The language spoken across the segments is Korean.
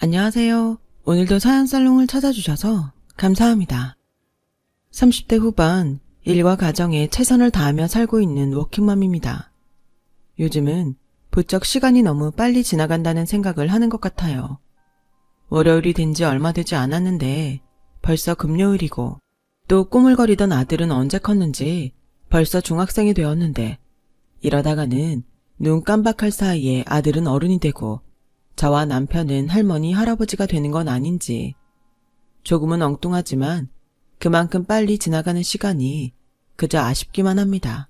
안녕하세요. 오늘도 사연살롱을 찾아주셔서 감사합니다. 30대 후반 일과 가정에 최선을 다하며 살고 있는 워킹맘입니다. 요즘은 부쩍 시간이 너무 빨리 지나간다는 생각을 하는 것 같아요. 월요일이 된 지 얼마 되지 않았는데 벌써 금요일이고, 또 꾸물거리던 아들은 언제 컸는지 벌써 중학생이 되었는데, 이러다가는 눈 깜박할 사이에 아들은 어른이 되고 저와 남편은 할머니, 할아버지가 되는 건 아닌지, 조금은 엉뚱하지만 그만큼 빨리 지나가는 시간이 그저 아쉽기만 합니다.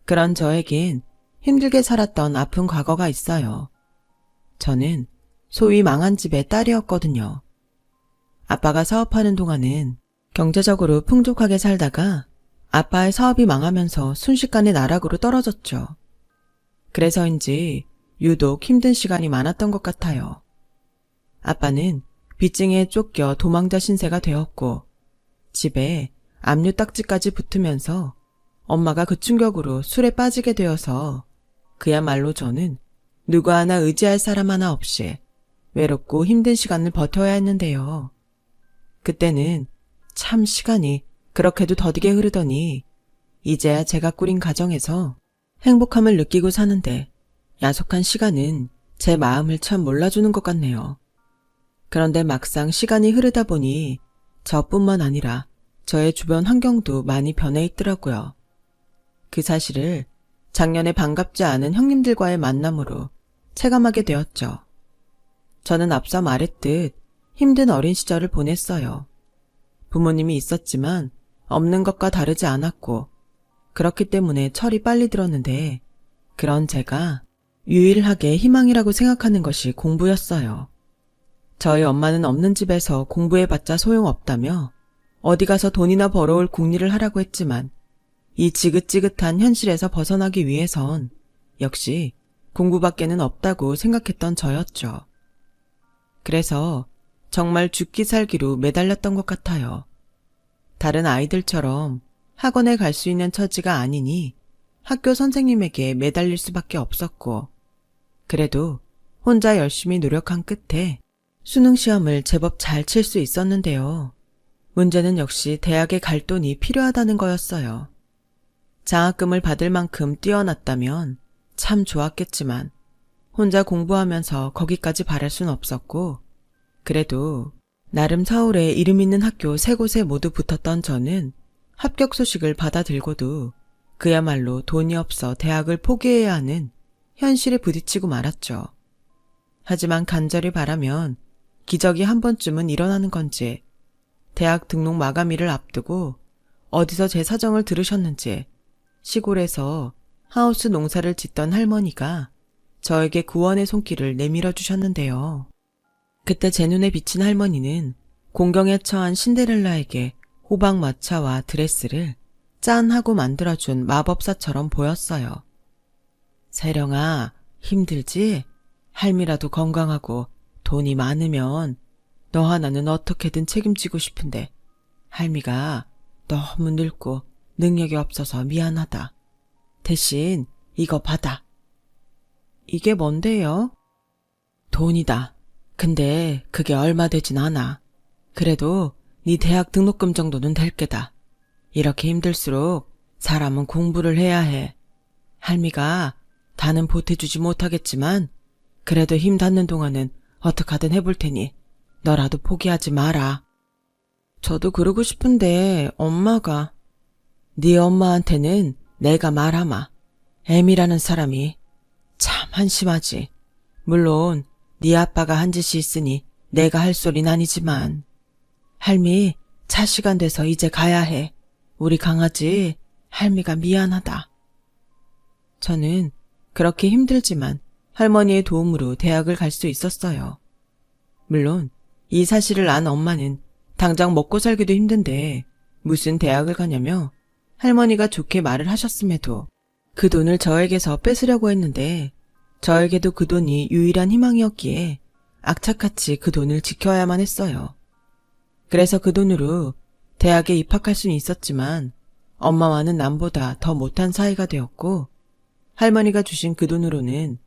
그런 저에겐 힘들게 살았던 아픈 과거가 있어요. 저는 소위 망한 집의 딸이었거든요. 아빠가 사업하는 동안은 경제적으로 풍족하게 살다가 아빠의 사업이 망하면서 순식간에 나락으로 떨어졌죠. 그래서인지 유독 힘든 시간이 많았던 것 같아요. 아빠는 빚쟁이에 쫓겨 도망자 신세가 되었고, 집에 압류 딱지까지 붙으면서 엄마가 그 충격으로 술에 빠지게 되어서 그야말로 저는 누구 하나 의지할 사람 하나 없이 외롭고 힘든 시간을 버텨야 했는데요. 그때는 참 시간이 그렇게도 더디게 흐르더니 이제야 제가 꾸린 가정에서 행복함을 느끼고 사는데 야속한 시간은 제 마음을 참 몰라주는 것 같네요. 그런데 막상 시간이 흐르다 보니 저뿐만 아니라 저의 주변 환경도 많이 변해 있더라고요. 그 사실을 작년에 반갑지 않은 형님들과의 만남으로 체감하게 되었죠. 저는 앞서 말했듯 힘든 어린 시절을 보냈어요. 부모님이 있었지만 없는 것과 다르지 않았고, 그렇기 때문에 철이 빨리 들었는데, 그런 제가 유일하게 희망이라고 생각하는 것이 공부였어요. 저희 엄마는 없는 집에서 공부해봤자 소용없다며 어디 가서 돈이나 벌어올 궁리를 하라고 했지만, 이 지긋지긋한 현실에서 벗어나기 위해선 역시 공부밖에는 없다고 생각했던 저였죠. 그래서 정말 죽기 살기로 매달렸던 것 같아요. 다른 아이들처럼 학원에 갈 수 있는 처지가 아니니 학교 선생님에게 매달릴 수밖에 없었고, 그래도 혼자 열심히 노력한 끝에 수능 시험을 제법 잘 칠 수 있었는데요. 문제는 역시 대학에 갈 돈이 필요하다는 거였어요. 장학금을 받을 만큼 뛰어났다면 참 좋았겠지만 혼자 공부하면서 거기까지 바랄 순 없었고, 그래도 나름 서울에 이름 있는 학교 3곳에 모두 붙었던 저는 합격 소식을 받아들고도 그야말로 돈이 없어 대학을 포기해야 하는 현실에 부딪히고 말았죠. 하지만 간절히 바라면 기적이 한 번쯤은 일어나는 건지, 대학 등록 마감일을 앞두고 어디서 제 사정을 들으셨는지 시골에서 하우스 농사를 짓던 할머니가 저에게 구원의 손길을 내밀어 주셨는데요. 그때 제 눈에 비친 할머니는 공경에 처한 신데렐라에게 호박 마차와 드레스를 짠 하고 만들어준 마법사처럼 보였어요. 세령아, 힘들지? 할미라도 건강하고 돈이 많으면 너 하나는 어떻게든 책임지고 싶은데 할미가 너무 늙고 능력이 없어서 미안하다. 대신 이거 받아. 이게 뭔데요? 돈이다. 근데 그게 얼마 되진 않아. 그래도 네 대학 등록금 정도는 될 게다. 이렇게 힘들수록 사람은 공부를 해야 해. 할미가 다는 보태주지 못하겠지만 그래도 힘 닿는 동안은 어떡하든 해볼 테니 너라도 포기하지 마라. 저도 그러고 싶은데 엄마가. 네 엄마한테는 내가 말하마. 애미라는 사람이 참 한심하지. 물론 네 아빠가 한 짓이 있으니 내가 할 소린 아니지만. 할미, 차 시간 돼서 이제 가야 해. 우리 강아지 할미가 미안하다. 저는 그렇게 힘들지만 할머니의 도움으로 대학을 갈 수 있었어요. 물론 이 사실을 안 엄마는 당장 먹고 살기도 힘든데 무슨 대학을 가냐며 할머니가 좋게 말을 하셨음에도 그 돈을 저에게서 뺏으려고 했는데, 저에게도 그 돈이 유일한 희망이었기에 악착같이 그 돈을 지켜야만 했어요. 그래서 그 돈으로 대학에 입학할 수는 있었지만 엄마와는 남보다 더 못한 사이가 되었고, 할머니가 주신 그 돈으로는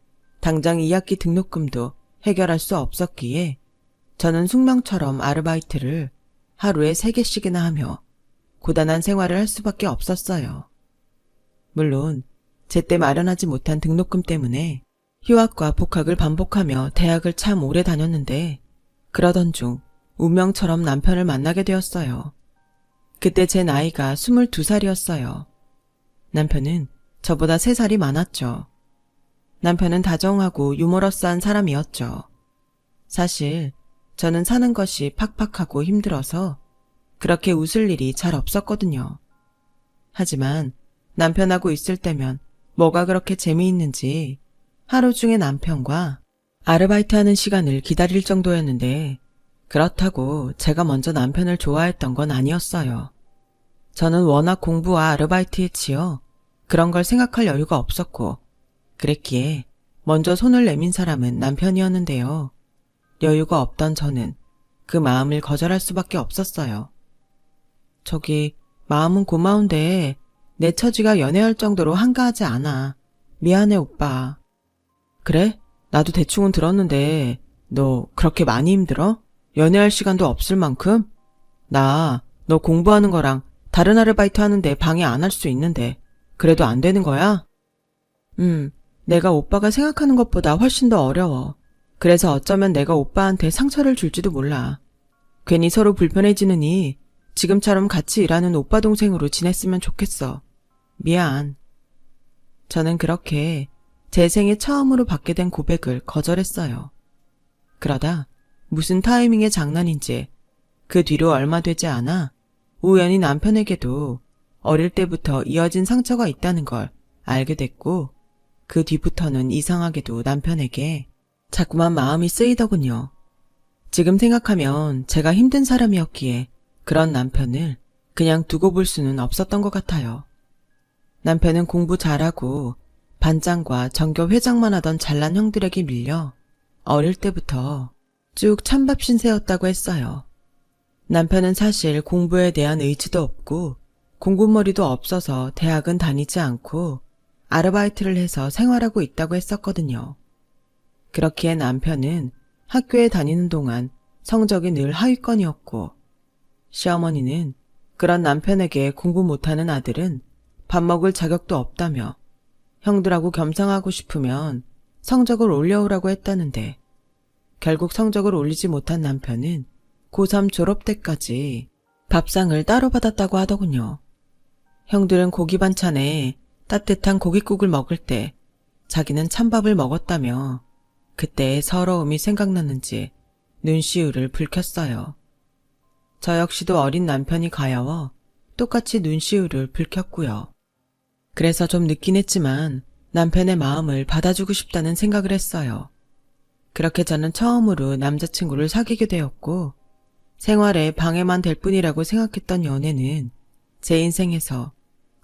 당장 2학기 등록금도 해결할 수 없었기에 저는 숙명처럼 아르바이트를 하루에 3개씩이나 하며 고단한 생활을 할 수밖에 없었어요. 물론 제때 마련하지 못한 등록금 때문에 휴학과 복학을 반복하며 대학을 참 오래 다녔는데 그러던 중 운명처럼 남편을 만나게 되었어요. 그때 제 나이가 22살이었어요. 남편은 저보다 3살이 많았죠. 남편은 다정하고 유머러스한 사람이었죠. 사실 저는 사는 것이 팍팍하고 힘들어서 그렇게 웃을 일이 잘 없었거든요. 하지만 남편하고 있을 때면 뭐가 그렇게 재미있는지 하루 중에 남편과 아르바이트하는 시간을 기다릴 정도였는데 그렇다고 제가 먼저 남편을 좋아했던 건 아니었어요. 저는 워낙 공부와 아르바이트에 치여 그런 걸 생각할 여유가 없었고 그랬기에 먼저 손을 내민 사람은 남편이었는데요. 여유가 없던 저는 그 마음을 거절할 수밖에 없었어요. 저기 마음은 고마운데 내 처지가 연애할 정도로 한가하지 않아. 미안해 오빠. 그래? 나도 대충은 들었는데 너 그렇게 많이 힘들어? 연애할 시간도 없을 만큼? 나 너 공부하는 거랑 다른 아르바이트 하는데 방해 안 할 수 있는데 그래도 안 되는 거야? 내가 오빠가 생각하는 것보다 훨씬 더 어려워. 그래서 어쩌면 내가 오빠한테 상처를 줄지도 몰라. 괜히 서로 불편해지느니 지금처럼 같이 일하는 오빠 동생으로 지냈으면 좋겠어. 미안. 저는 그렇게 제 생애 처음으로 받게 된 고백을 거절했어요. 그러다 무슨 타이밍의 장난인지 그 뒤로 얼마 되지 않아 우연히 남편에게도 어릴 때부터 이어진 상처가 있다는 걸 알게 됐고 그 뒤부터는 이상하게도 남편에게 자꾸만 마음이 쓰이더군요. 지금 생각하면 제가 힘든 사람이었기에 그런 남편을 그냥 두고 볼 수는 없었던 것 같아요. 남편은 공부 잘하고 반장과 전교 회장만 하던 잘난 형들에게 밀려 어릴 때부터 쭉 찬밥 신세였다고 했어요. 남편은 사실 공부에 대한 의지도 없고 공부머리도 없어서 대학은 다니지 않고 아르바이트를 해서 생활하고 있다고 했었거든요. 그렇기에 남편은 학교에 다니는 동안 성적이 늘 하위권이었고 시어머니는 그런 남편에게 공부 못하는 아들은 밥 먹을 자격도 없다며 형들하고 겸상하고 싶으면 성적을 올려오라고 했다는데 결국 성적을 올리지 못한 남편은 고3 졸업 때까지 밥상을 따로 받았다고 하더군요. 형들은 고기 반찬에 따뜻한 고깃국을 먹을 때 자기는 찬밥을 먹었다며 그때의 서러움이 생각났는지 눈시울을 붉혔어요. 저 역시도 어린 남편이 가여워 똑같이 눈시울을 붉혔고요. 그래서 좀 늦긴 했지만 남편의 마음을 받아주고 싶다는 생각을 했어요. 그렇게 저는 처음으로 남자친구를 사귀게 되었고 생활에 방해만 될 뿐이라고 생각했던 연애는 제 인생에서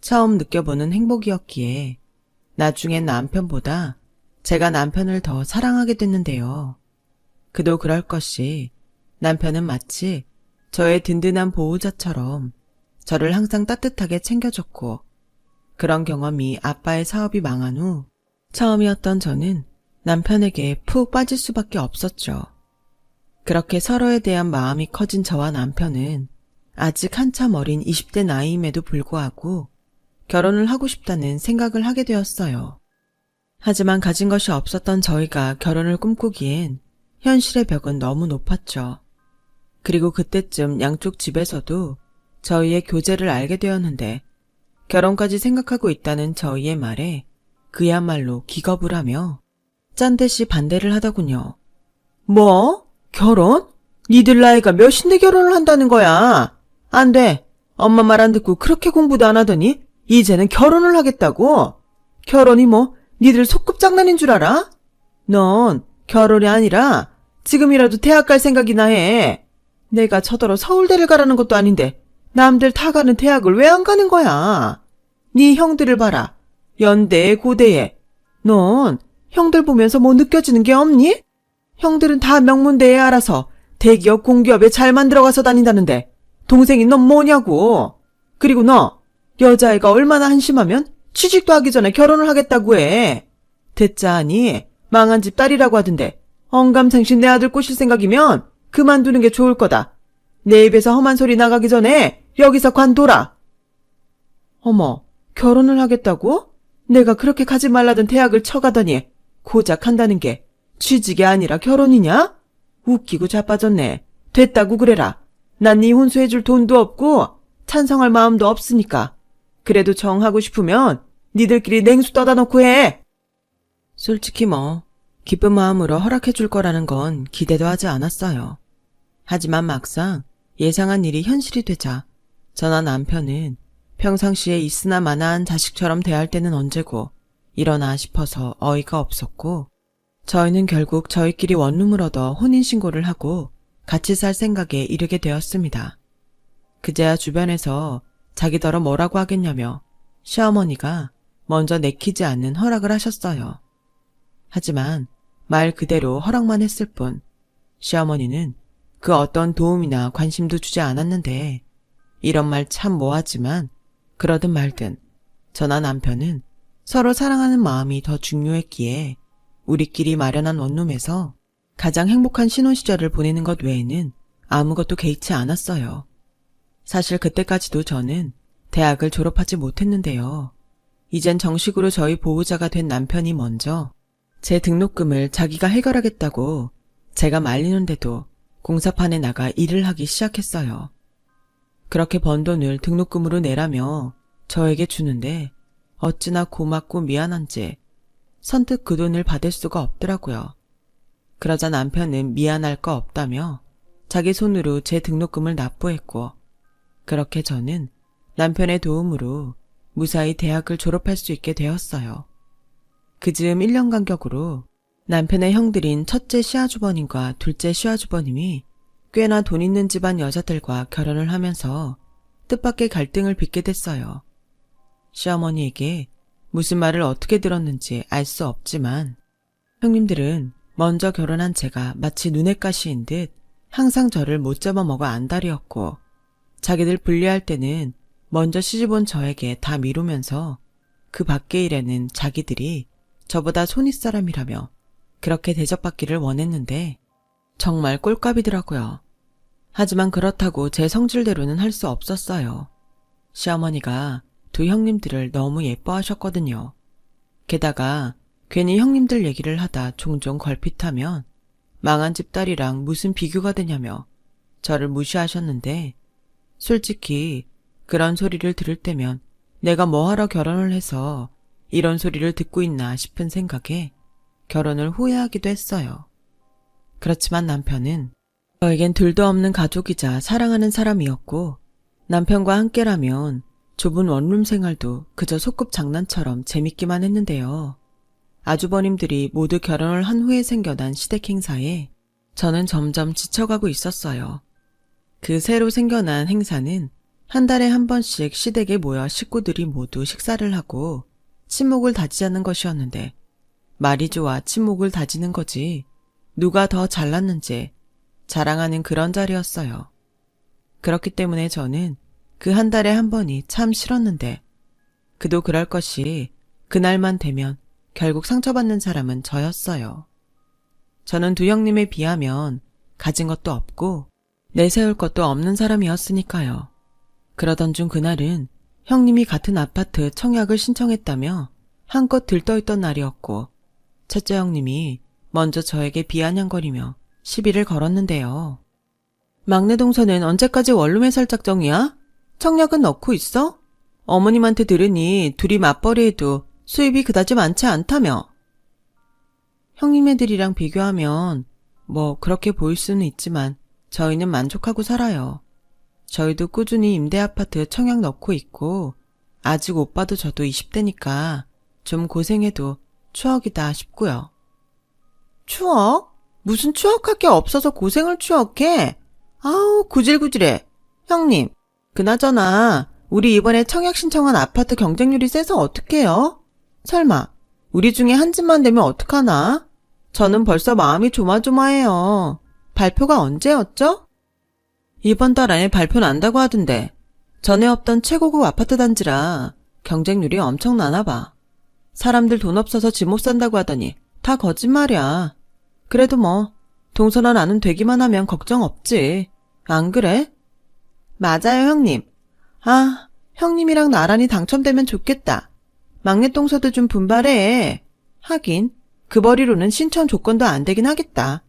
처음 느껴보는 행복이었기에 나중엔 남편보다 제가 남편을 더 사랑하게 됐는데요. 그도 그럴 것이 남편은 마치 저의 든든한 보호자처럼 저를 항상 따뜻하게 챙겨줬고 그런 경험이 아빠의 사업이 망한 후 처음이었던 저는 남편에게 푹 빠질 수밖에 없었죠. 그렇게 서로에 대한 마음이 커진 저와 남편은 아직 한참 어린 20대 나이임에도 불구하고 결혼을 하고 싶다는 생각을 하게 되었어요. 하지만 가진 것이 없었던 저희가 결혼을 꿈꾸기엔 현실의 벽은 너무 높았죠. 그리고 그때쯤 양쪽 집에서도 저희의 교제를 알게 되었는데 결혼까지 생각하고 있다는 저희의 말에 그야말로 기겁을 하며 짠 듯이 반대를 하더군요. 뭐? 결혼? 니들 나이가 몇인데 결혼을 한다는 거야? 안 돼. 엄마 말 안 듣고 그렇게 공부도 안 하더니 이제는 결혼을 하겠다고? 결혼이 뭐 니들 소꿉장난인 줄 알아? 넌 결혼이 아니라 지금이라도 대학 갈 생각이나 해. 내가 저더러 서울대를 가라는 것도 아닌데 남들 다 가는 대학을 왜 안 가는 거야? 네 형들을 봐라. 연대에 고대에. 넌 형들 보면서 뭐 느껴지는 게 없니? 형들은 다 명문대에 알아서 대기업 공기업에 잘 만들어가서 다닌다는데 동생이 넌 뭐냐고. 그리고 너 여자애가 얼마나 한심하면 취직도 하기 전에 결혼을 하겠다고 해. 듣자 하니 망한 집 딸이라고 하던데 언감생신 내 아들 꼬실 생각이면 그만두는 게 좋을 거다. 내 입에서 험한 소리 나가기 전에 여기서 관둬라. 어머, 결혼을 하겠다고? 내가 그렇게 가지 말라던 대학을 쳐가더니 고작 한다는 게 취직이 아니라 결혼이냐? 웃기고 자빠졌네. 됐다고 그래라. 난 네 혼수해줄 돈도 없고 찬성할 마음도 없으니까. 그래도 정하고 싶으면 니들끼리 냉수 떠다 놓고 해. 솔직히 기쁜 마음으로 허락해줄 거라는 건 기대도 하지 않았어요. 하지만 막상 예상한 일이 현실이 되자 저나 남편은 평상시에 있으나 마나한 자식처럼 대할 때는 언제고 이러나 싶어서 어이가 없었고, 저희는 결국 저희끼리 원룸을 얻어 혼인신고를 하고 같이 살 생각에 이르게 되었습니다. 그제야 주변에서 자기더러 뭐라고 하겠냐며 시어머니가 먼저 내키지 않는 허락을 하셨어요. 하지만 말 그대로 허락만 했을 뿐 시어머니는 그 어떤 도움이나 관심도 주지 않았는데, 이런 말 참 뭐하지만 그러든 말든 저나 남편은 서로 사랑하는 마음이 더 중요했기에 우리끼리 마련한 원룸에서 가장 행복한 신혼 시절을 보내는 것 외에는 아무것도 개의치 않았어요. 사실 그때까지도 저는 대학을 졸업하지 못했는데요. 이젠 정식으로 저희 보호자가 된 남편이 먼저 제 등록금을 자기가 해결하겠다고 제가 말리는데도 공사판에 나가 일을 하기 시작했어요. 그렇게 번 돈을 등록금으로 내라며 저에게 주는데 어찌나 고맙고 미안한지 선뜻 그 돈을 받을 수가 없더라고요. 그러자 남편은 미안할 거 없다며 자기 손으로 제 등록금을 납부했고, 그렇게 저는 남편의 도움으로 무사히 대학을 졸업할 수 있게 되었어요. 그 즈음 1년 간격으로 남편의 형들인 첫째 시아주버님과 둘째 시아주버님이 꽤나 돈 있는 집안 여자들과 결혼을 하면서 뜻밖의 갈등을 빚게 됐어요. 시어머니에게 무슨 말을 어떻게 들었는지 알 수 없지만 형님들은 먼저 결혼한 제가 마치 눈엣 가시인 듯 항상 저를 못 잡아먹어 안달이었고, 자기들 분리할 때는 먼저 시집온 저에게 다 미루면서 그 밖의 일에는 자기들이 저보다 손윗사람이라며 그렇게 대접받기를 원했는데 정말 꼴값이더라고요. 하지만 그렇다고 제 성질대로는 할 수 없었어요. 시어머니가 두 형님들을 너무 예뻐하셨거든요. 게다가 괜히 형님들 얘기를 하다 종종 걸핏하면 망한 집 딸이랑 무슨 비교가 되냐며 저를 무시하셨는데, 솔직히 그런 소리를 들을 때면 내가 뭐하러 결혼을 해서 이런 소리를 듣고 있나 싶은 생각에 결혼을 후회하기도 했어요. 그렇지만 남편은 저에겐 둘도 없는 가족이자 사랑하는 사람이었고, 남편과 함께라면 좁은 원룸 생활도 그저 소꿉 장난처럼 재밌기만 했는데요. 아주버님들이 모두 결혼을 한 후에 생겨난 시댁 행사에 저는 점점 지쳐가고 있었어요. 그 새로 생겨난 행사는 한 달에 한 번씩 시댁에 모여 식구들이 모두 식사를 하고 친목을 다지자는 것이었는데, 말이 좋아 친목을 다지는 거지 누가 더 잘났는지 자랑하는 그런 자리였어요. 그렇기 때문에 저는 그 한 달에 한 번이 참 싫었는데, 그도 그럴 것이 그날만 되면 결국 상처받는 사람은 저였어요. 저는 두 형님에 비하면 가진 것도 없고 내세울 것도 없는 사람이었으니까요. 그러던 중 그날은 형님이 같은 아파트 청약을 신청했다며 한껏 들떠있던 날이었고, 첫째 형님이 먼저 저에게 비아냥거리며 시비를 걸었는데요. 막내 동서는 언제까지 원룸에 살 작정이야? 청약은 넣고 있어? 어머님한테 들으니 둘이 맞벌이해도 수입이 그다지 많지 않다며. 형님네들이랑 비교하면 뭐 그렇게 보일 수는 있지만 저희는 만족하고 살아요. 저희도 꾸준히 임대아파트 청약 넣고 있고, 아직 오빠도 저도 20대니까 좀 고생해도 추억이다 싶고요. 추억? 무슨 추억할 게 없어서 고생을 추억해? 아우 구질구질해. 형님, 그나저나 우리 이번에 청약 신청한 아파트 경쟁률이 세서 어떡해요? 설마 우리 중에 한 집만 되면 어떡하나? 저는 벌써 마음이 조마조마해요. 발표가 언제였죠? 이번 달 안에 발표 난다고 하던데, 전에 없던 최고급 아파트 단지라 경쟁률이 엄청나나 봐. 사람들 돈 없어서 집 못 산다고 하더니 다 거짓말이야. 그래도 뭐 동서나 나는 되기만 하면 걱정 없지. 안 그래? 맞아요, 형님. 아, 형님이랑 나란히 당첨되면 좋겠다. 막내 동서도 좀 분발해. 하긴 그 벌이로는 신청 조건도 안 되긴 하겠다.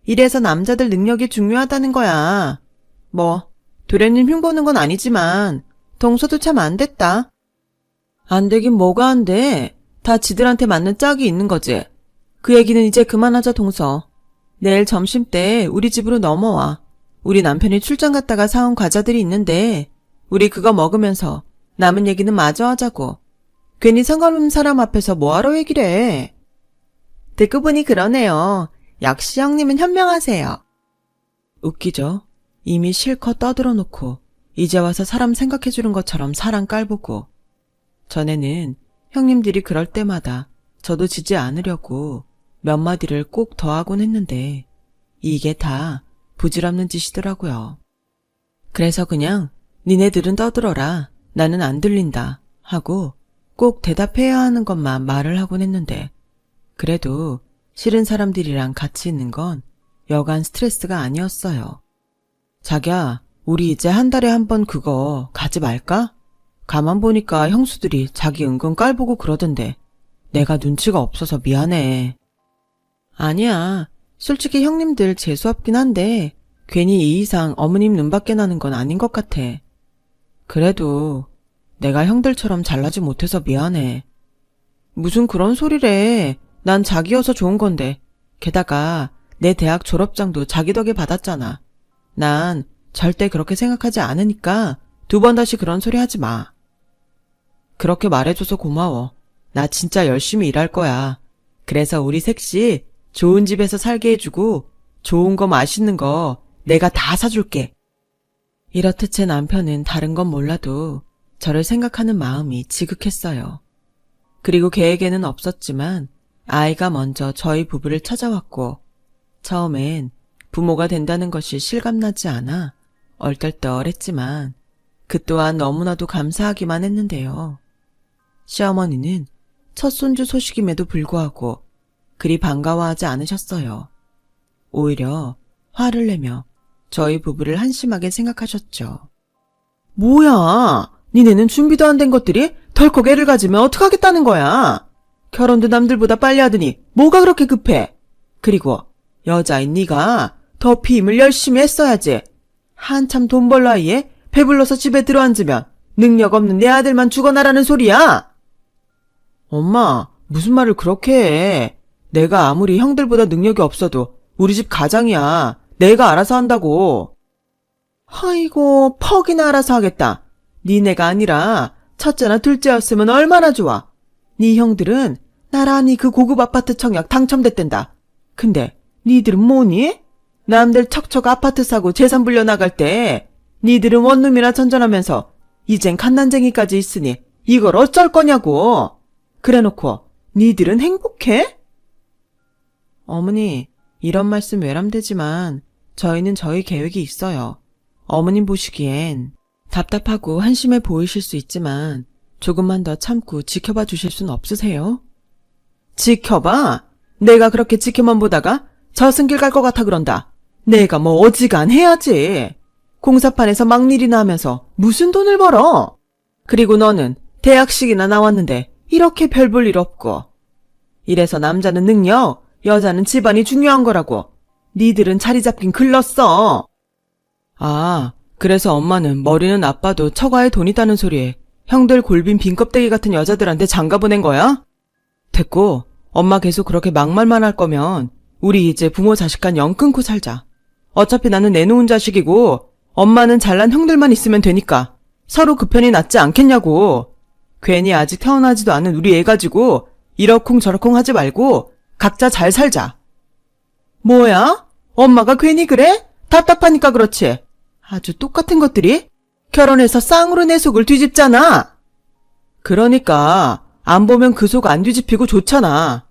이래서 남자들 능력이 중요하다는 거야. 뭐 도련님 흉보는 건 아니지만 동서도 참 안 됐다. 안 되긴 뭐가 안 돼. 다 지들한테 맞는 짝이 있는 거지. 그 얘기는 이제 그만하자, 동서. 내일 점심때 우리 집으로 넘어와. 우리 남편이 출장 갔다가 사온 과자들이 있는데 우리 그거 먹으면서 남은 얘기는 마저 하자고. 괜히 상관없는 사람 앞에서 뭐하러 얘기를 해. 듣고 보니 그러네요. 역시 형님은 현명하세요. 웃기죠? 이미 실컷 떠들어놓고 이제 와서 사람 생각해주는 것처럼 사람 깔보고. 전에는 형님들이 그럴 때마다 저도 지지 않으려고 몇 마디를 꼭 더하곤 했는데 이게 다 부질없는 짓이더라고요. 그래서 그냥 니네들은 떠들어라. 나는 안 들린다. 하고 꼭 대답해야 하는 것만 말을 하곤 했는데 그래도 싫은 사람들이랑 같이 있는 건 여간 스트레스가 아니었어요. 자기야, 우리 이제 한 달에 한 번 그거 가지 말까? 가만 보니까 형수들이 자기 은근 깔보고 그러던데 내가 눈치가 없어서 미안해. 아니야. 솔직히 형님들 재수없긴 한데 괜히 이 이상 어머님 눈밖에 나는 건 아닌 것 같아. 그래도 내가 형들처럼 잘나지 못해서 미안해. 무슨 그런 소리래. 난 자기여서 좋은 건데. 게다가 내 대학 졸업장도 자기 덕에 받았잖아. 난 절대 그렇게 생각하지 않으니까 두 번 다시 그런 소리 하지 마. 그렇게 말해줘서 고마워. 나 진짜 열심히 일할 거야. 그래서 우리 셋이 좋은 집에서 살게 해주고 좋은 거 맛있는 거 내가 다 사줄게. 이렇듯 제 남편은 다른 건 몰라도 저를 생각하는 마음이 지극했어요. 그리고 계획에는 없었지만 아이가 먼저 저희 부부를 찾아왔고 처음엔 부모가 된다는 것이 실감나지 않아 얼떨떨했지만 그 또한 너무나도 감사하기만 했는데요. 시어머니는 첫 손주 소식임에도 불구하고 그리 반가워하지 않으셨어요. 오히려 화를 내며 저희 부부를 한심하게 생각하셨죠. 뭐야, 니네는 준비도 안 된 것들이 덜컥 애를 가지면 어떡하겠다는 거야. 결혼도 남들보다 빨리 하더니 뭐가 그렇게 급해. 그리고 여자인 네가 더 피임을 열심히 했어야지. 한참 돈 벌 나이에 배불러서 집에 들어앉으면 능력 없는 내 아들만 죽어나라는 소리야. 엄마, 무슨 말을 그렇게 해. 내가 아무리 형들보다 능력이 없어도 우리 집 가장이야. 내가 알아서 한다고. 아이고, 퍽이나 알아서 하겠다. 니네가 아니라 첫째나 둘째였으면 얼마나 좋아. 네 형들은 나란히 그 고급 아파트 청약 당첨됐댄다. 근데 니들은 뭐니? 남들 척척 아파트 사고 재산 불려나갈 때 니들은 원룸이나 전전하면서 이젠 갓난쟁이까지 있으니 이걸 어쩔 거냐고. 그래놓고 니들은 행복해? 어머니, 이런 말씀 외람되지만 저희는 저희 계획이 있어요. 어머님 보시기엔 답답하고 한심해 보이실 수 있지만 조금만 더 참고 지켜봐 주실 순 없으세요? 지켜봐? 내가 그렇게 지켜만 보다가 저승길 갈 것 같아 그런다. 내가 뭐 어지간해야지. 공사판에서 막일이나 하면서 무슨 돈을 벌어? 그리고 너는 대학식이나 나왔는데 이렇게 별 볼 일 없고. 이래서 남자는 능력, 여자는 집안이 중요한 거라고. 니들은 자리 잡긴 글렀어. 아, 그래서 엄마는 머리는 아빠도 처가에 돈 있다는 소리에 형들 골빈 빈껍데기 같은 여자들한테 장가 보낸 거야? 됐고, 엄마 계속 그렇게 막말만 할 거면 우리 이제 부모 자식 간 영 끊고 살자. 어차피 나는 내놓은 자식이고 엄마는 잘난 형들만 있으면 되니까 서로 그 편이 낫지 않겠냐고. 괜히 아직 태어나지도 않은 우리 애 가지고 이러쿵저러쿵 하지 말고 각자 잘 살자. 뭐야? 엄마가 괜히 그래? 답답하니까 그렇지. 아주 똑같은 것들이 결혼해서 쌍으로 내 속을 뒤집잖아. 그러니까 안 보면 그 속 안 뒤집히고 좋잖아.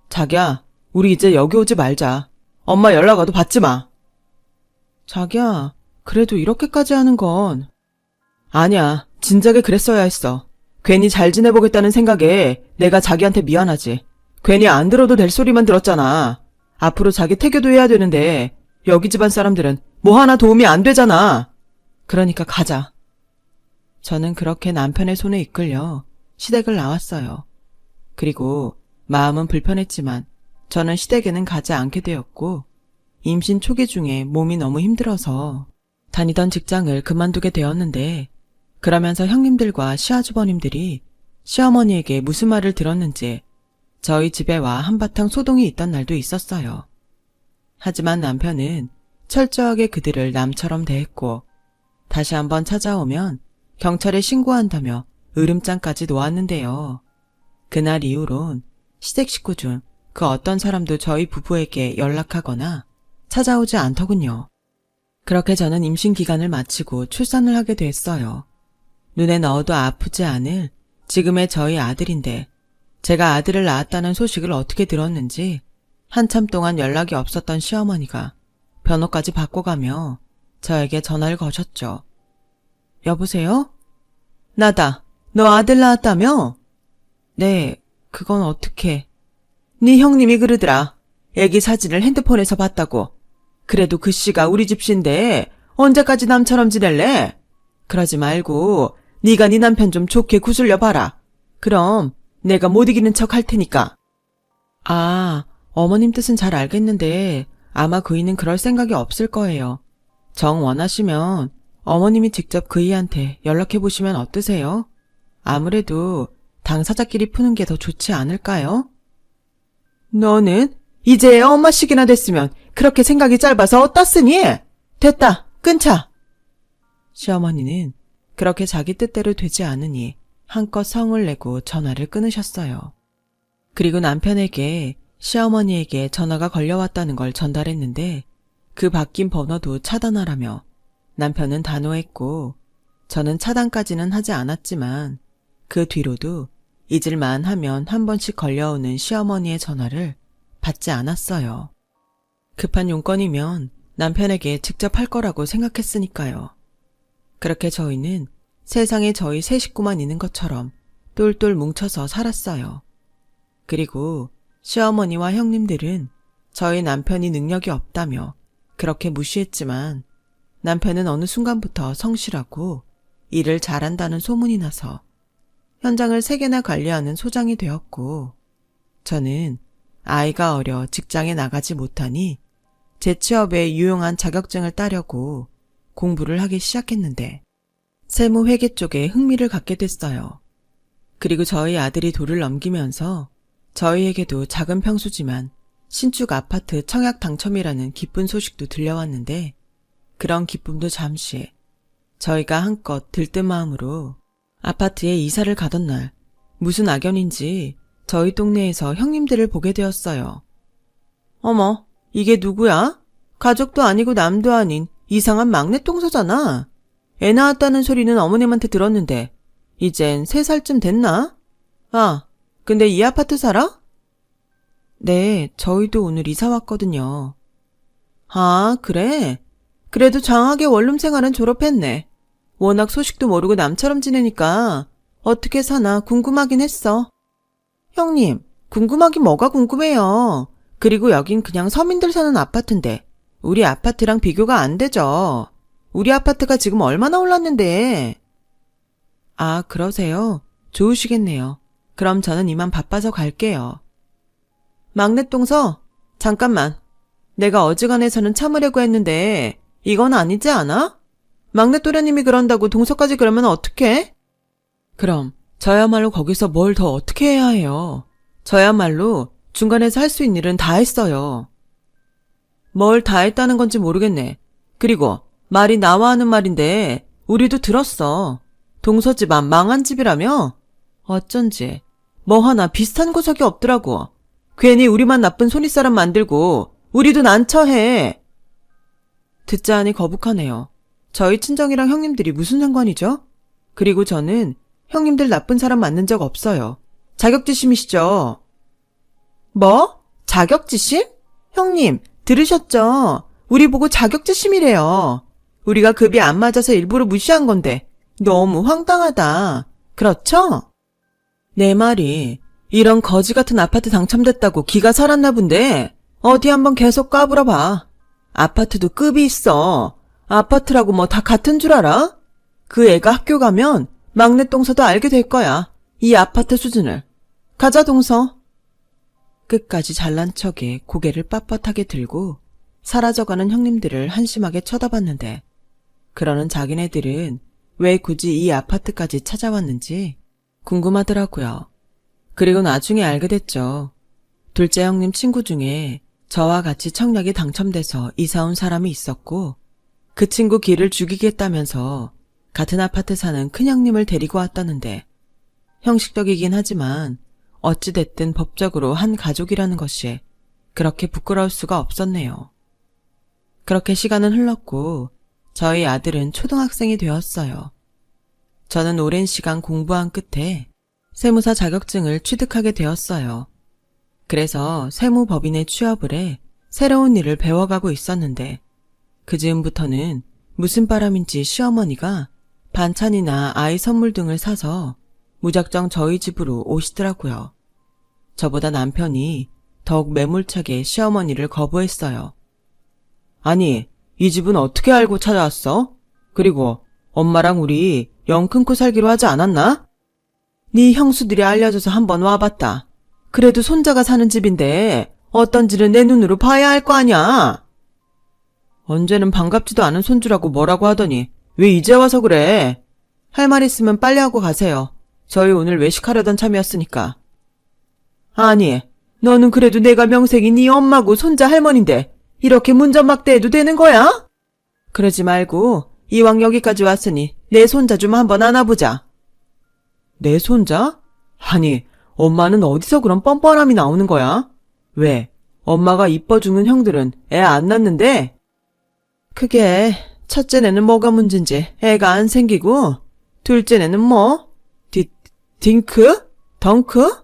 자기야, 우리 이제 여기 오지 말자. 엄마 연락 와도 받지 마. 자기야, 그래도 이렇게까지 하는 건. 아니야, 진작에 그랬어야 했어. 괜히 잘 지내보겠다는 생각에 내가 자기한테 미안하지. 괜히 안 들어도 될 소리만 들었잖아. 앞으로 자기 태교도 해야 되는데 여기 집안 사람들은 뭐 하나 도움이 안 되잖아. 그러니까 가자. 저는 그렇게 남편의 손에 이끌려 시댁을 나왔어요. 그리고 마음은 불편했지만 저는 시댁에는 가지 않게 되었고 임신 초기 중에 몸이 너무 힘들어서 다니던 직장을 그만두게 되었는데 그러면서 형님들과 시아주버님들이 시어머니에게 무슨 말을 들었는지 저희 집에 와 한바탕 소동이 있던 날도 있었어요. 하지만 남편은 철저하게 그들을 남처럼 대했고 다시 한번 찾아오면 경찰에 신고한다며 으름장까지 놓았는데요. 그날 이후론 시댁 식구 중 그 어떤 사람도 저희 부부에게 연락하거나 찾아오지 않더군요. 그렇게 저는 임신 기간을 마치고 출산을 하게 됐어요. 눈에 넣어도 아프지 않을 지금의 저희 아들인데 제가 아들을 낳았다는 소식을 어떻게 들었는지 한참 동안 연락이 없었던 시어머니가 번호까지 바꿔가며 저에게 전화를 거셨죠. 여보세요? 나다. 너 아들 낳았다며? 네, 그건 어떻게? 네 형님이 그러더라. 애기 사진을 핸드폰에서 봤다고. 그래도 그 씨가 우리 집신데 언제까지 남처럼 지낼래? 그러지 말고 네가 네 남편 좀 좋게 구슬려 봐라. 그럼 내가 못 이기는 척 할 테니까. 아, 어머님 뜻은 잘 알겠는데 아마 그이는 그럴 생각이 없을 거예요. 정 원하시면 어머님이 직접 그이한테 연락해 보시면 어떠세요? 아무래도 당사자끼리 푸는 게 더 좋지 않을까요? 너는 이제 엄마씩이나 됐으면 그렇게 생각이 짧아서 어떻으니? 됐다, 끊자. 시어머니는 그렇게 자기 뜻대로 되지 않으니 한껏 성을 내고 전화를 끊으셨어요. 그리고 남편에게 시어머니에게 전화가 걸려왔다는 걸 전달했는데 그 바뀐 번호도 차단하라며 남편은 단호했고 저는 차단까지는 하지 않았지만 그 뒤로도 잊을만 하면 한 번씩 걸려오는 시어머니의 전화를 받지 않았어요. 급한 용건이면 남편에게 직접 할 거라고 생각했으니까요. 그렇게 저희는 세상에 저희 세 식구만 있는 것처럼 똘똘 뭉쳐서 살았어요. 그리고 시어머니와 형님들은 저희 남편이 능력이 없다며 그렇게 무시했지만 남편은 어느 순간부터 성실하고 일을 잘한다는 소문이 나서 현장을 3개나 관리하는 소장이 되었고 저는 아이가 어려 직장에 나가지 못하니 재취업에 유용한 자격증을 따려고 공부를 하기 시작했는데 세무회계 쪽에 흥미를 갖게 됐어요. 그리고 저희 아들이 돌을 넘기면서 저희에게도 작은 평수지만 신축 아파트 청약 당첨이라는 기쁜 소식도 들려왔는데 그런 기쁨도 잠시 저희가 한껏 들뜬 마음으로 아파트에 이사를 가던 날 무슨 악연인지 저희 동네에서 형님들을 보게 되었어요. 어머, 이게 누구야? 가족도 아니고 남도 아닌 이상한 막내 똥서잖아. 애 낳았다는 소리는 어머님한테 들었는데 이젠 3살쯤 됐나? 아, 근데 이 아파트 살아? 네, 저희도 오늘 이사 왔거든요. 아, 그래? 그래도 장하게 원룸 생활은 졸업했네. 워낙 소식도 모르고 남처럼 지내니까 어떻게 사나 궁금하긴 했어. 형님, 궁금하긴 뭐가 궁금해요. 그리고 여긴 그냥 서민들 사는 아파트인데 우리 아파트랑 비교가 안 되죠. 우리 아파트가 지금 얼마나 올랐는데. 아, 그러세요? 좋으시겠네요. 그럼 저는 이만 바빠서 갈게요. 막내 똥서, 잠깐만. 내가 어지간해서는 참으려고 했는데 이건 아니지 않아? 막내 또래님이 그런다고 동서까지 그러면 어떡해? 그럼 저야말로 거기서 뭘 더 어떻게 해야 해요. 저야말로 중간에서 할 수 있는 일은 다 했어요. 뭘 다 했다는 건지 모르겠네. 그리고 말이 나와 하는 말인데 우리도 들었어. 동서 집안 망한 집이라며? 어쩐지 뭐 하나 비슷한 구석이 없더라고. 괜히 우리만 나쁜 손윗사람 만들고 우리도 난처해. 듣자 하니 거북하네요. 저희 친정이랑 형님들이 무슨 상관이죠? 그리고 저는 형님들 나쁜 사람 만난 적 없어요. 자격지심이시죠? 뭐? 자격지심? 형님, 들으셨죠? 우리 보고 자격지심이래요. 우리가 급이 안 맞아서 일부러 무시한 건데 너무 황당하다. 그렇죠? 내 말이 이런 거지 같은 아파트 당첨됐다고 기가 살았나 본데 어디 한번 계속 까불어봐. 아파트도 급이 있어. 아파트라고 뭐 다 같은 줄 알아? 그 애가 학교 가면 막내 동서도 알게 될 거야. 이 아파트 수준을. 가자, 동서. 끝까지 잘난 척에 고개를 빳빳하게 들고 사라져가는 형님들을 한심하게 쳐다봤는데, 그러는 자기네들은 왜 굳이 이 아파트까지 찾아왔는지 궁금하더라고요. 그리고 나중에 알게 됐죠. 둘째 형님 친구 중에 저와 같이 청약이 당첨돼서 이사 온 사람이 있었고, 그 친구 길을 죽이겠다면서 같은 아파트 사는 큰형님을 데리고 왔다는데, 형식적이긴 하지만 어찌됐든 법적으로 한 가족이라는 것이 그렇게 부끄러울 수가 없었네요. 그렇게 시간은 흘렀고 저희 아들은 초등학생이 되었어요. 저는 오랜 시간 공부한 끝에 세무사 자격증을 취득하게 되었어요. 그래서 세무법인에 취업을 해 새로운 일을 배워가고 있었는데, 그 즈음부터는 무슨 바람인지 시어머니가 반찬이나 아이 선물 등을 사서 무작정 저희 집으로 오시더라고요. 저보다 남편이 더욱 매몰차게 시어머니를 거부했어요. 아니, 이 집은 어떻게 알고 찾아왔어? 그리고 엄마랑 우리 영 끊고 살기로 하지 않았나? 네 형수들이 알려줘서 한번 와봤다. 그래도 손자가 사는 집인데 어떤지는 내 눈으로 봐야 할 거 아냐? 언제는 반갑지도 않은 손주라고 뭐라고 하더니 왜 이제 와서 그래? 할 말 있으면 빨리 하고 가세요. 저희 오늘 외식하려던 참이었으니까. 아니, 너는 그래도 내가 명색이 네 엄마고 손자 할머니인데 이렇게 문전막대해도 되는 거야? 그러지 말고 이왕 여기까지 왔으니 내 손자 좀 한번 안아보자. 내 손자? 아니, 엄마는 어디서 그런 뻔뻔함이 나오는 거야? 왜? 엄마가 이뻐 죽는 형들은 애 안 낳는데? 그게 첫째네는 뭐가 문제인지 애가 안 생기고, 둘째네는 뭐? 딩크? 덩크?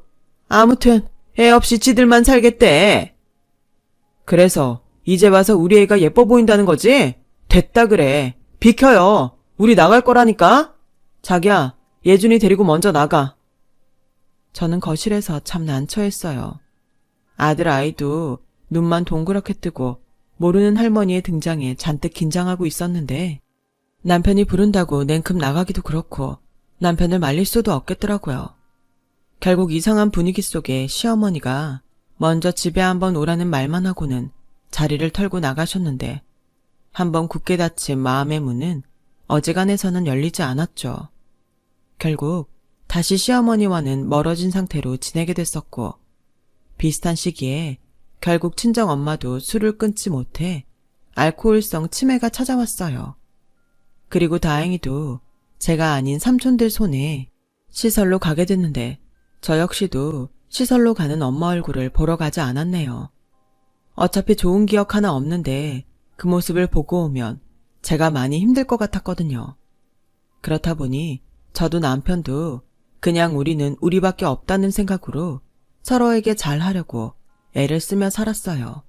아무튼 애 없이 지들만 살겠대. 그래서 이제 와서 우리 애가 예뻐 보인다는 거지? 됐다 그래. 비켜요. 우리 나갈 거라니까. 자기야, 예준이 데리고 먼저 나가. 저는 거실에서 참 난처했어요. 아들 아이도 눈만 동그랗게 뜨고 모르는 할머니의 등장에 잔뜩 긴장하고 있었는데, 남편이 부른다고 냉큼 나가기도 그렇고 남편을 말릴 수도 없겠더라고요. 결국 이상한 분위기 속에 시어머니가 먼저 집에 한번 오라는 말만 하고는 자리를 털고 나가셨는데, 한번 굳게 닫힌 마음의 문은 어지간해서는 열리지 않았죠. 결국 다시 시어머니와는 멀어진 상태로 지내게 됐었고, 비슷한 시기에 결국 친정엄마도 술을 끊지 못해 알코올성 치매가 찾아왔어요. 그리고 다행히도 제가 아닌 삼촌들 손에 시설로 가게 됐는데, 저 역시도 시설로 가는 엄마 얼굴을 보러 가지 않았네요. 어차피 좋은 기억 하나 없는데 그 모습을 보고 오면 제가 많이 힘들 것 같았거든요. 그렇다 보니 저도 남편도 그냥 우리는 우리밖에 없다는 생각으로 서로에게 잘하려고 애를 쓰며 살았어요.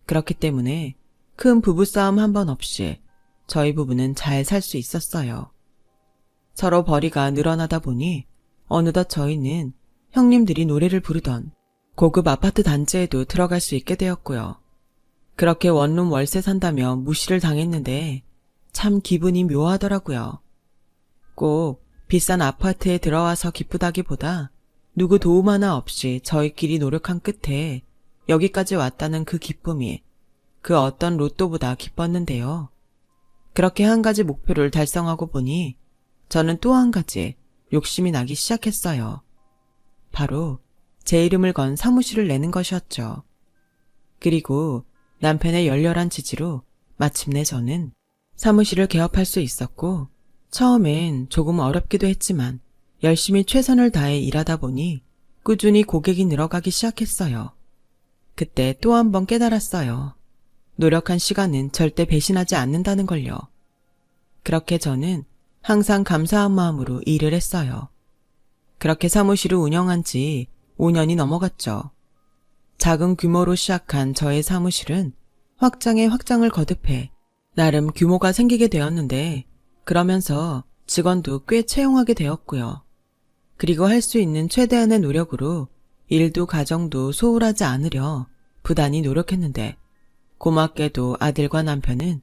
그렇기 때문에 큰 부부싸움 한 번 없이 저희 부부는 잘 살 수 있었어요. 서로 벌이가 늘어나다 보니 어느덧 저희는 형님들이 노래를 부르던 고급 아파트 단지에도 들어갈 수 있게 되었고요. 그렇게 원룸 월세 산다며 무시를 당했는데 참 기분이 묘하더라고요. 꼭 비싼 아파트에 들어와서 기쁘다기보다 누구 도움 하나 없이 저희끼리 노력한 끝에 여기까지 왔다는 그 기쁨이 그 어떤 로또보다 기뻤는데요. 그렇게 한 가지 목표를 달성하고 보니 저는 또 한 가지 욕심이 나기 시작했어요. 바로 제 이름을 건 사무실을 내는 것이었죠. 그리고 남편의 열렬한 지지로 마침내 저는 사무실을 개업할 수 있었고, 처음엔 조금 어렵기도 했지만 열심히 최선을 다해 일하다 보니 꾸준히 고객이 늘어가기 시작했어요. 그때 또 한 번 깨달았어요. 노력한 시간은 절대 배신하지 않는다는 걸요. 그렇게 저는 항상 감사한 마음으로 일을 했어요. 그렇게 사무실을 운영한 지 5년이 넘어갔죠. 작은 규모로 시작한 저의 사무실은 확장에 확장을 거듭해 나름 규모가 생기게 되었는데, 그러면서 직원도 꽤 채용하게 되었고요. 그리고 할 수 있는 최대한의 노력으로 일도 가정도 소홀하지 않으려 부단히 노력했는데 고맙게도 아들과 남편은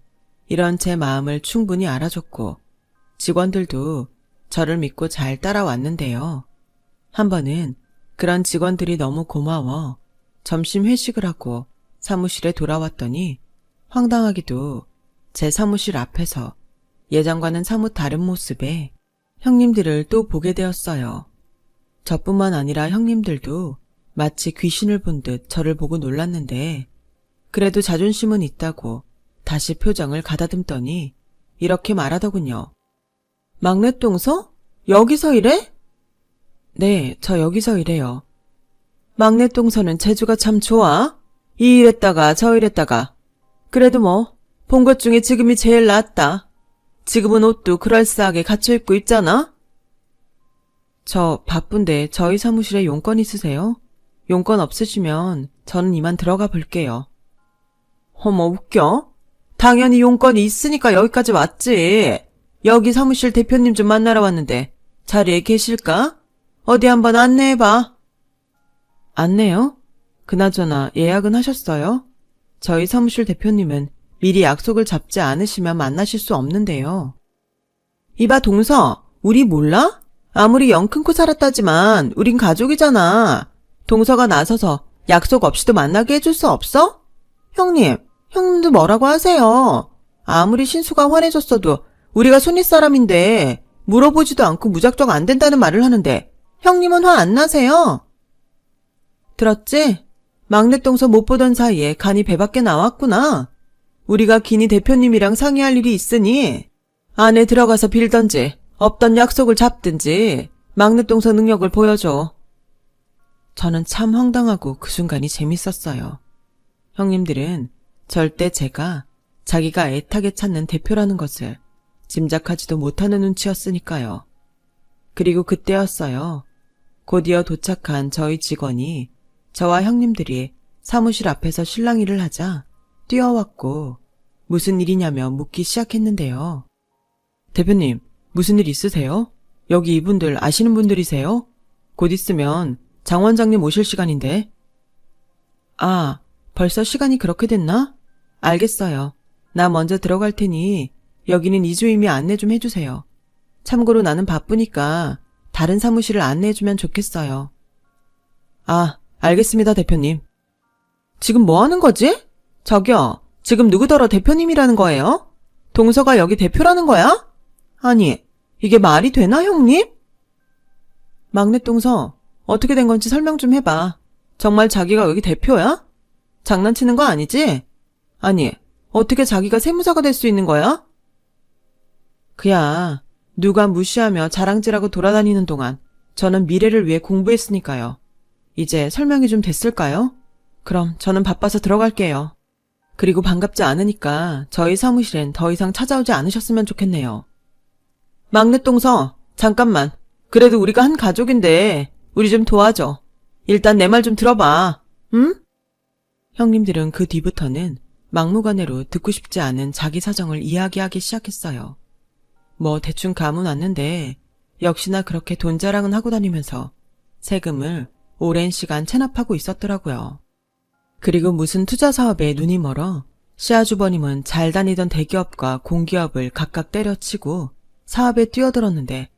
이런 제 마음을 충분히 알아줬고 직원들도 저를 믿고 잘 따라왔는데요. 한 번은 그런 직원들이 너무 고마워 점심 회식을 하고 사무실에 돌아왔더니 황당하게도 제 사무실 앞에서 예전과는 사뭇 다른 모습의 형님들을 또 보게 되었어요. 저뿐만 아니라 형님들도 마치 귀신을 본 듯 저를 보고 놀랐는데 그래도 자존심은 있다고 다시 표정을 가다듬더니 이렇게 말하더군요. 막내 동서? 여기서 일해? 네, 저 여기서 일해요. 막내 동서는 재주가 참 좋아. 이 일했다가 저 일했다가. 그래도 뭐 본 것 중에 지금이 제일 낫다. 지금은 옷도 그럴싸하게 갖춰 입고 있잖아. 저 바쁜데 저희 사무실에 용건 있으세요? 용건 없으시면 저는 이만 들어가 볼게요. 어머 웃겨? 당연히 용건이 있으니까 여기까지 왔지. 여기 사무실 대표님 좀 만나러 왔는데 자리에 계실까? 어디 한번 안내해봐. 안내요? 그나저나 예약은 하셨어요? 저희 사무실 대표님은 미리 약속을 잡지 않으시면 만나실 수 없는데요. 이봐 동서, 우리 몰라? 아무리 영 큰코 살았다지만 우린 가족이잖아. 동서가 나서서 약속 없이도 만나게 해줄 수 없어? 형님도 뭐라고 하세요. 아무리 신수가 화내줬어도 우리가 손윗 사람인데 물어보지도 않고 무작정 안 된다는 말을 하는데 형님은 화 안 나세요? 들었지? 막내 동서 못 보던 사이에 간이 배 밖에 나왔구나. 우리가 기니 대표님이랑 상의할 일이 있으니 안에 들어가서 빌던지 없던 약속을 잡든지 막내 동서 능력을 보여줘. 저는 참 황당하고 그 순간이 재밌었어요. 형님들은 절대 제가 자기가 애타게 찾는 대표라는 것을 짐작하지도 못하는 눈치였으니까요. 그리고 그때였어요. 곧이어 도착한 저희 직원이 저와 형님들이 사무실 앞에서 실랑이를 하자 뛰어왔고 무슨 일이냐며 묻기 시작했는데요. 대표님, 무슨 일 있으세요? 여기 이분들 아시는 분들이세요? 곧 있으면 장 원장님 오실 시간인데. 아, 벌써 시간이 그렇게 됐나? 알겠어요. 나 먼저 들어갈 테니 여기는 이주임이 안내 좀 해주세요. 참고로 나는 바쁘니까 다른 사무실을 안내해주면 좋겠어요. 아, 알겠습니다, 대표님. 지금 뭐 하는 거지? 저기요, 지금 누구더러 대표님이라는 거예요? 동서가 여기 대표라는 거야? 아니, 이게 말이 되나, 형님? 막내 동서, 어떻게 된 건지 설명 좀 해봐. 정말 자기가 여기 대표야? 장난치는 거 아니지? 아니, 어떻게 자기가 세무사가 될 수 있는 거야? 그야, 누가 무시하며 자랑질하고 돌아다니는 동안 저는 미래를 위해 공부했으니까요. 이제 설명이 좀 됐을까요? 그럼 저는 바빠서 들어갈게요. 그리고 반갑지 않으니까 저희 사무실엔 더 이상 찾아오지 않으셨으면 좋겠네요. 막내 동서, 잠깐만. 그래도 우리가 한 가족인데 우리 좀 도와줘. 일단 내 말 좀 들어봐. 응? 형님들은 그 뒤부터는 막무가내로 듣고 싶지 않은 자기 사정을 이야기하기 시작했어요. 뭐 대충 감은 왔는데 역시나 그렇게 돈 자랑은 하고 다니면서 세금을 오랜 시간 체납하고 있었더라고요. 그리고 무슨 투자 사업에 눈이 멀어 시아주버님은 잘 다니던 대기업과 공기업을 각각 때려치고 사업에 뛰어들었는데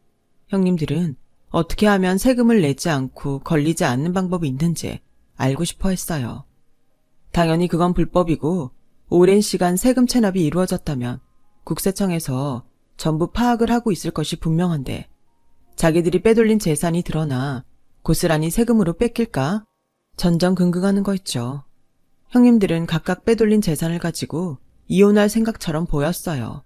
형님들은 어떻게 하면 세금을 내지 않고 걸리지 않는 방법이 있는지 알고 싶어 했어요. 당연히 그건 불법이고 오랜 시간 세금 체납이 이루어졌다면 국세청에서 전부 파악을 하고 있을 것이 분명한데 자기들이 빼돌린 재산이 드러나 고스란히 세금으로 뺏길까 전전긍긍하는 거 있죠. 형님들은 각각 빼돌린 재산을 가지고 이혼할 생각처럼 보였어요.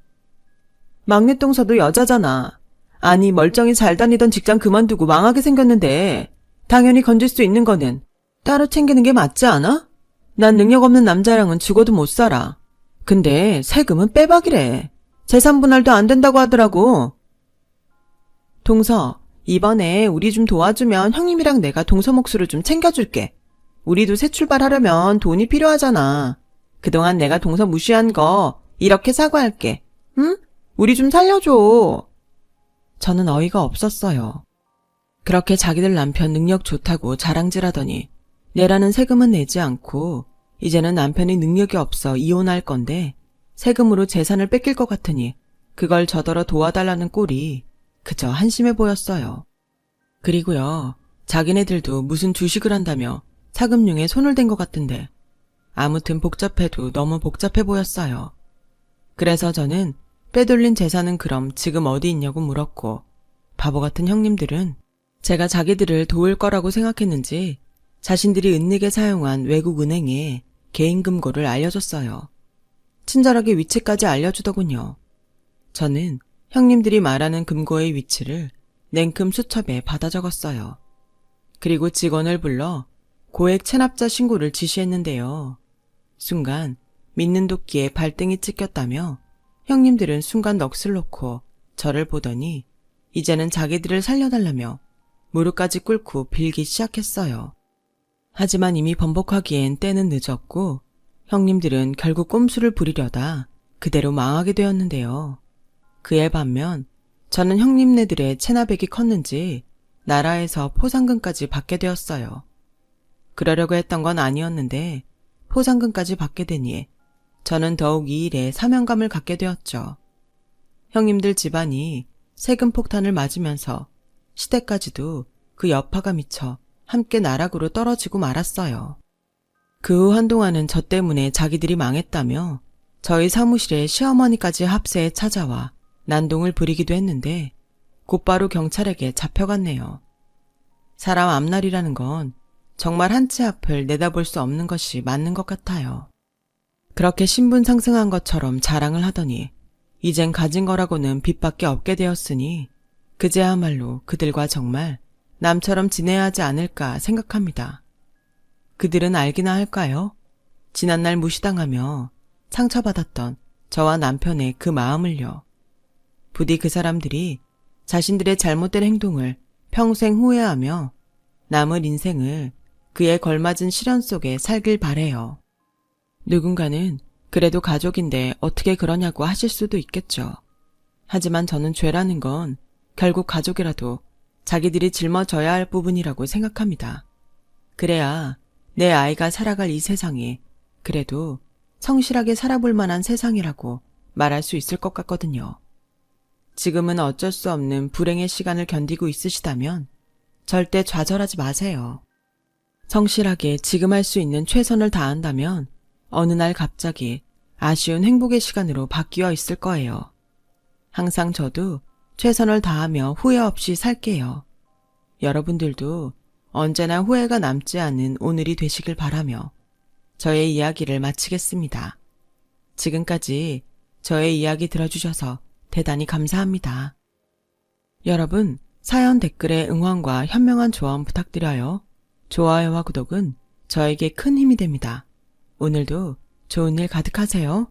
막내 동서도 여자잖아. 아니 멀쩡히 잘 다니던 직장 그만두고 망하게 생겼는데 당연히 건질 수 있는 거는 따로 챙기는 게 맞지 않아? 난 능력 없는 남자랑은 죽어도 못 살아. 근데 세금은 빼박이래. 재산 분할도 안 된다고 하더라고. 동서, 이번에 우리 좀 도와주면 형님이랑 내가 동서 몫으로 좀 챙겨줄게. 우리도 새 출발하려면 돈이 필요하잖아. 그동안 내가 동서 무시한 거 이렇게 사과할게. 응? 우리 좀 살려줘. 저는 어이가 없었어요. 그렇게 자기들 남편 능력 좋다고 자랑질하더니 내라는 세금은 내지 않고 이제는 남편이 능력이 없어 이혼할 건데 세금으로 재산을 뺏길 것 같으니 그걸 저더러 도와달라는 꼴이 그저 한심해 보였어요. 그리고요, 자기네들도 무슨 주식을 한다며 차금융에 손을 댄 것 같은데 아무튼 복잡해도 너무 복잡해 보였어요. 그래서 저는 빼돌린 재산은 그럼 지금 어디 있냐고 물었고 바보 같은 형님들은 제가 자기들을 도울 거라고 생각했는지 자신들이 은닉에 사용한 외국 은행에 개인 금고를 알려줬어요. 친절하게 위치까지 알려주더군요. 저는 형님들이 말하는 금고의 위치를 냉큼 수첩에 받아 적었어요. 그리고 직원을 불러 고액 체납자 신고를 지시했는데요. 순간 믿는 도끼에 발등이 찍혔다며 형님들은 순간 넋을 놓고 저를 보더니 이제는 자기들을 살려달라며 무릎까지 꿇고 빌기 시작했어요. 하지만 이미 번복하기엔 때는 늦었고 형님들은 결국 꼼수를 부리려다 그대로 망하게 되었는데요. 그에 반면 저는 형님네들의 체납액이 컸는지 나라에서 포상금까지 받게 되었어요. 그러려고 했던 건 아니었는데 포상금까지 받게 되니 저는 더욱 이 일에 사명감을 갖게 되었죠. 형님들 집안이 세금 폭탄을 맞으면서 시댁까지도 그 여파가 미쳐 함께 나락으로 떨어지고 말았어요. 그 후 한동안은 저 때문에 자기들이 망했다며 저희 사무실에 시어머니까지 합세에 찾아와 난동을 부리기도 했는데 곧바로 경찰에게 잡혀갔네요. 사람 앞날이라는 건 정말 한 치 앞을 내다볼 수 없는 것이 맞는 것 같아요. 그렇게 신분 상승한 것처럼 자랑을 하더니 이젠 가진 거라고는 빚밖에 없게 되었으니 그제야말로 그들과 정말 남처럼 지내야 하지 않을까 생각합니다. 그들은 알기나 할까요? 지난날 무시당하며 상처받았던 저와 남편의 그 마음을요. 부디 그 사람들이 자신들의 잘못된 행동을 평생 후회하며 남을 인생을 그에 걸맞은 시련 속에 살길 바래요. 누군가는 그래도 가족인데 어떻게 그러냐고 하실 수도 있겠죠. 하지만 저는 죄라는 건 결국 가족이라도 자기들이 짊어져야 할 부분이라고 생각합니다. 그래야 내 아이가 살아갈 이 세상이 그래도 성실하게 살아볼 만한 세상이라고 말할 수 있을 것 같거든요. 지금은 어쩔 수 없는 불행의 시간을 견디고 있으시다면 절대 좌절하지 마세요. 성실하게 지금 할 수 있는 최선을 다한다면 어느 날 갑자기 아쉬운 행복의 시간으로 바뀌어 있을 거예요. 항상 저도 최선을 다하며 후회 없이 살게요. 여러분들도 언제나 후회가 남지 않은 오늘이 되시길 바라며 저의 이야기를 마치겠습니다. 지금까지 저의 이야기 들어주셔서 대단히 감사합니다. 여러분, 사연 댓글에 응원과 현명한 조언 부탁드려요. 좋아요와 구독은 저에게 큰 힘이 됩니다. 오늘도 좋은 일 가득하세요.